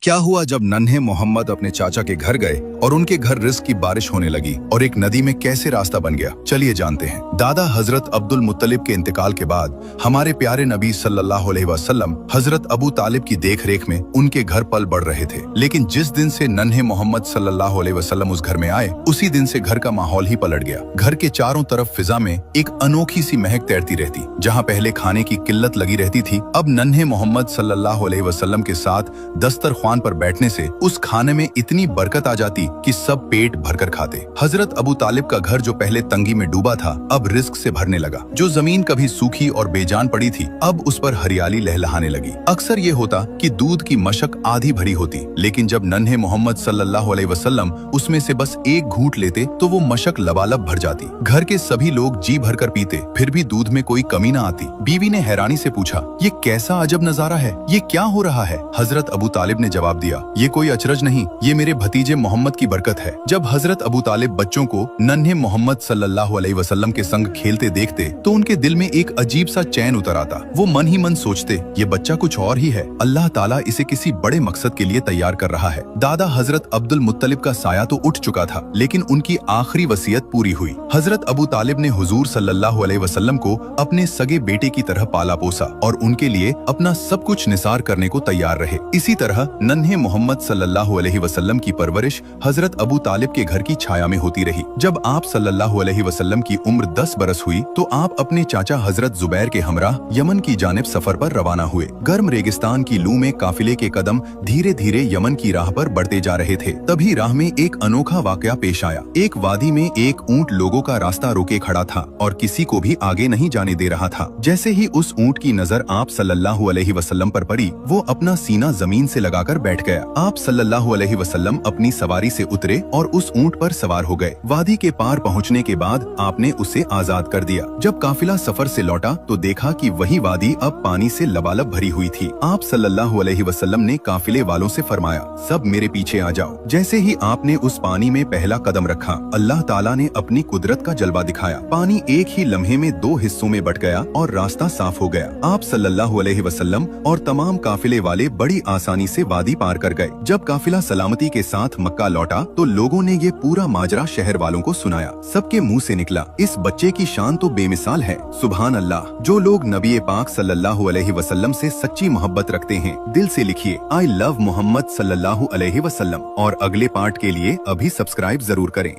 क्या हुआ जब नन्हे मोहम्मद अपने चाचा के घर गए और उनके घर रिस्क की बारिश होने लगी और एक नदी में कैसे रास्ता बन गया, चलिए जानते हैं। दादा हजरत अब्दुल मुत्तलिब के इंतकाल के बाद हमारे प्यारे नबी सल्लल्लाहु अलैहि वसल्लम हजरत अबू तालिब की देखरेख में उनके घर पल बढ़ रहे थे। लेकिन जिस दिन से नन्हे मोहम्मद सल्लल्लाहु अलैहि वसल्लम उस घर में आए, उसी दिन से घर का माहौल ही पलट गया। घर के चारों तरफ फिजा में एक अनोखी सी महक तैरती रहती। जहाँ पहले खाने की किल्लत लगी रहती थी, अब नन्हे मोहम्मद सल्लल्लाहु अलैहि वसल्लम के साथ दस्तरख्वान पर बैठने से उस खाने में इतनी बरकत आ जाती कि सब पेट भरकर खाते। हजरत अबू तालिब का घर जो पहले तंगी में डूबा था, अब रिस्क से भरने लगा। जो जमीन कभी सूखी और बेजान पड़ी थी, अब उस पर हरियाली लहलहाने लगी। अक्सर ये होता कि दूध की मशक आधी भरी होती, लेकिन जब नन्हे मोहम्मद सल्लल्लाहु अलैहि वसल्लम उसमें से बस एक घूंट लेते तो वो मशक लबालब भर जाती। घर के सभी लोग जी भरकर पीते, फिर भी दूध में कोई कमी न आती। बीवी ने हैरानी से पूछा, ये कैसा अजब नजारा है, ये क्या हो रहा है? हजरत अबू तालिब ने जवाब दिया, ये कोई अचरज नहीं, ये मेरे भतीजे मोहम्मद की बरकत है। जब हजरत अबू तालिब बच्चों को नन्हे मोहम्मद सल्लल्लाहु अलैहि वसल्लम के संग खेलते देखते तो उनके दिल में एक अजीब सा चैन उतर आता। वो मन ही मन सोचते, ये बच्चा कुछ और ही है, अल्लाह ताला इसे किसी बड़े मकसद के लिए तैयार कर रहा है। दादा हजरत अब्दुल मुत्तलिब का साया तो उठ चुका था, लेकिन उनकी आखिरी वसीयत पूरी हुई। हजरत अबू तालिब ने हुजूर सल्लल्लाहु अलैहि वसल्लम को अपने सगे बेटे की तरह पाला पोसा और उनके लिए अपना सब कुछ निसार करने को तैयार रहे। इसी तरह नन्हे मोहम्मद सल्लल्लाहु अलैहि वसल्लम की परवरिश हजरत अबू तालिब के घर की छाया में होती रही। जब आप सल्लल्लाहु अलैहि वसल्लम की उम्र 10 बरस हुई तो आप अपने चाचा हजरत जुबैर के हमराह यमन की जानिब सफर पर रवाना हुए। गर्म रेगिस्तान की लू में काफिले के कदम धीरे धीरे यमन की राह पर बढ़ते जा रहे थे। तभी राह में एक अनोखा वाकया पेश आया। एक वादी में एक ऊंट लोगों का रास्ता रोके खड़ा था और किसी को भी आगे नहीं जाने दे रहा था। जैसे ही उस ऊंट की नजर आप सल्लल्लाहु अलैहि वसल्लम पर पड़ी, वो अपना सीना जमीन से लगाकर बैठ गया। आप सल्लल्लाहु अलैहि वसल्लम अपनी सवारी से उतरे और उस ऊंट पर सवार हो गए। वादी के पार पहुंचने के बाद आपने उसे आजाद कर दिया। जब काफिला सफर से लौटा तो देखा कि वही वादी अब पानी से लबालब भरी हुई थी। आप सल्लल्लाहु अलैहि वसल्लम ने काफिले वालों से फरमाया, सब मेरे पीछे आ जाओ। जैसे ही आपने उस पानी में पहला कदम रखा, अल्लाह ताला ने अपनी कुदरत का जलवा दिखाया। पानी एक ही लम्हे में 2 हिस्सों में बट गया और रास्ता साफ हो गया। आप सल्लल्लाहु अलैहि वसल्लम और तमाम काफिले वाले बड़ी आसानी से वादी पार कर गए। जब काफिला सलामती के साथ मक्का लौटा तो लोगों ने ये पूरा माजरा शहर वालों को सुनाया। सबके मुंह से निकला, इस बच्चे की शान तो बेमिसाल है, सुभान अल्लाह। जो लोग नबी पाक सल्लल्लाहु अलैहि वसल्लम से सच्ची मोहब्बत रखते हैं, दिल से लिखिए, आई लव मोहम्मद सल्लल्लाहु अलैहि वसल्लम। और अगले पार्ट के लिए अभी सब्सक्राइब जरूर करें।